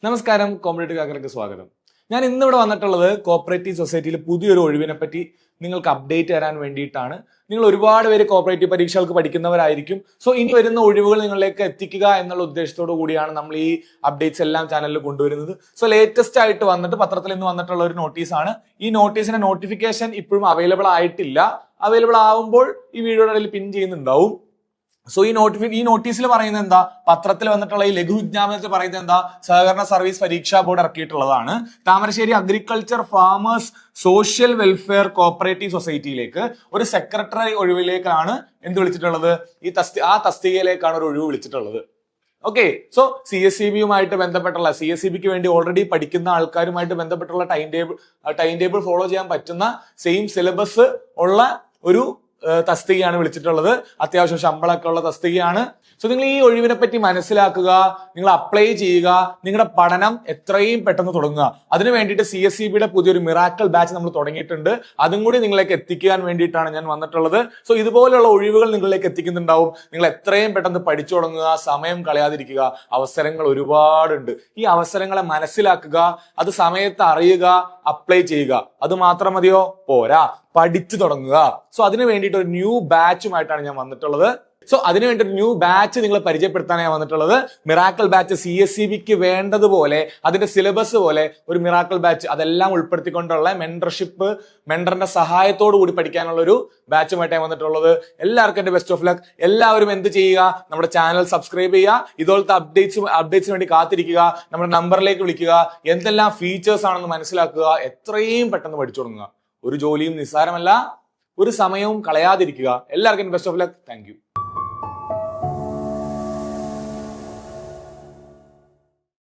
നമസ്കാരം, കോമ്പറ്റേറ്റീവ് കാക്കർക്ക് സ്വാഗതം. ഞാൻ ഇന്നിവിടെ വന്നിട്ടുള്ളത് കോപ്പറേറ്റീവ് സൊസൈറ്റിയിൽ പുതിയൊരു ഒഴിവിനെ പറ്റി നിങ്ങൾക്ക് അപ്ഡേറ്റ് തരാൻ വേണ്ടിയിട്ടാണ്. നിങ്ങൾ ഒരുപാട് പേര് കോപ്പറേറ്റീവ് പരീക്ഷകൾക്ക് പഠിക്കുന്നവരായിരിക്കും. സോ ഇനി വരുന്ന ഒഴിവുകൾ നിങ്ങളിലേക്ക് എത്തിക്കുക എന്നുള്ള ഉദ്ദേശത്തോടു കൂടിയാണ് നമ്മൾ ഈ അപ്ഡേറ്റ്സ് എല്ലാം ചാനലിൽ കൊണ്ടുവരുന്നത്. സോ ലേറ്റസ്റ്റ് ആയിട്ട് വന്നിട്ട് പത്രത്തിൽ നിന്ന് വന്നിട്ടുള്ള ഒരു നോട്ടീസാണ്. ഈ നോട്ടീസിന്റെ നോട്ടിഫിക്കേഷൻ ഇപ്പോഴും അവൈലബിൾ ആയിട്ടില്ല. അവൈലബിൾ ആവുമ്പോൾ ഈ വീഡിയോയുടെ ഇടയിൽ പിൻ ചെയ്യുന്നുണ്ടാവും. സോ ഈ നോട്ടീസിൽ പറയുന്നത് എന്താ, പത്രത്തിൽ വന്നിട്ടുള്ള ഈ ലഘു വിജ്ഞാപനത്തിൽ പറയുന്നത് എന്താ, സഹകരണ സർവീസ് പരീക്ഷാ ബോർഡ് ഇറക്കിയിട്ടുള്ളതാണ്. Thamarassery agriculture farmers social welfare cooperative സൊസൈറ്റിയിലേക്ക് ഒരു സെക്രട്ടറി ഒഴിവിലേക്കാണ് എന്ത് വിളിച്ചിട്ടുള്ളത്, ആ തസ്തികയിലേക്കാണ് ഒരു ഒഴിവ് വിളിച്ചിട്ടുള്ളത്. ഓക്കെ, സോ CSEB-യുമായിട്ട് ബന്ധപ്പെട്ടുള്ള CSEB-ക്ക് വേണ്ടി ഓൾറെഡി പഠിക്കുന്ന ആൾക്കാരുമായിട്ട് ബന്ധപ്പെട്ടുള്ള ടൈം ടേബിൾ ഫോളോ ചെയ്യാൻ പറ്റുന്ന സെയിം സിലബസ് ഉള്ള ഒരു തസ്തികയാണ് വിളിച്ചിട്ടുള്ളത്. അത്യാവശ്യം ശമ്പളമൊക്കെ ഉള്ള തസ്തികയാണ്. സോ നിങ്ങൾ ഈ ഒഴിവിനെ പറ്റി മനസ്സിലാക്കുക, നിങ്ങൾ അപ്ലൈ ചെയ്യുക, നിങ്ങളുടെ പഠനം എത്രയും പെട്ടെന്ന് തുടങ്ങുക. അതിനു വേണ്ടിയിട്ട് CSEB-യുടെ പുതിയൊരു മിറാക്കിൾ ബാച്ച് നമ്മൾ തുടങ്ങിയിട്ടുണ്ട്. അതും കൂടി നിങ്ങളിലേക്ക് എത്തിക്കാൻ വേണ്ടിയിട്ടാണ് ഞാൻ വന്നിട്ടുള്ളത്. സോ ഇതുപോലുള്ള ഒഴിവുകൾ നിങ്ങളിലേക്ക് എത്തിക്കുന്നുണ്ടാവും. നിങ്ങൾ എത്രയും പെട്ടെന്ന് പഠിച്ചു തുടങ്ങുക, സമയം കളയാതിരിക്കുക. അവസരങ്ങൾ ഒരുപാടുണ്ട്. ഈ അവസരങ്ങളെ മനസ്സിലാക്കുക, അത് സമയത്ത് അറിയുക, അപ്ലൈ ചെയ്യുക. അത് മാത്രം മതിയോ? പോരാ, പഠിച്ചു തുടങ്ങുക. സോ അതിനു വേണ്ടിയിട്ട് ഒരു ന്യൂ ബാച്ചുമായിട്ടാണ് ഞാൻ വന്നിട്ടുള്ളത്. സോ അതിനുവേണ്ടി ഒരു ന്യൂ ബാച്ച് നിങ്ങൾ പരിചയപ്പെടുത്താനാണ് വന്നിട്ടുള്ളത്. മിറാക്കിൾ ബാച്ച് CSEB-ക്ക് വേണ്ടതുപോലെ അതിന്റെ സിലബസ് പോലെ ഒരു മിറാക്കിൾ ബാച്ച് അതെല്ലാം ഉൾപ്പെടുത്തിക്കൊണ്ടുള്ള മെന്ററിന്റെ സഹായത്തോടു കൂടി പഠിക്കാനുള്ള ഒരു ബാച്ചുമായിട്ടാണ് വന്നിട്ടുള്ളത്. എല്ലാവർക്കും എന്റെ ബെസ്റ്റ് ഓഫ് ലക്ക്. എല്ലാവരും എന്ത് ചെയ്യുക, നമ്മുടെ ചാനൽ സബ്സ്ക്രൈബ് ചെയ്യുക, ഇതുപോലത്തെ അപ്ഡേറ്റ്സിന് വേണ്ടി കാത്തിരിക്കുക, നമ്മുടെ നമ്പറിലേക്ക് വിളിക്കുക, എന്തെല്ലാം ഫീച്ചേഴ്സ് ആണെന്ന് മനസ്സിലാക്കുക, എത്രയും പെട്ടെന്ന് പഠിച്ചു തുടങ്ങുക. ഒരു ജോലിയും നിസ്സാരമല്ല, ഒരു സമയവും കളയാതിരിക്കുക. എല്ലാവർക്കും best of luck. Thank you.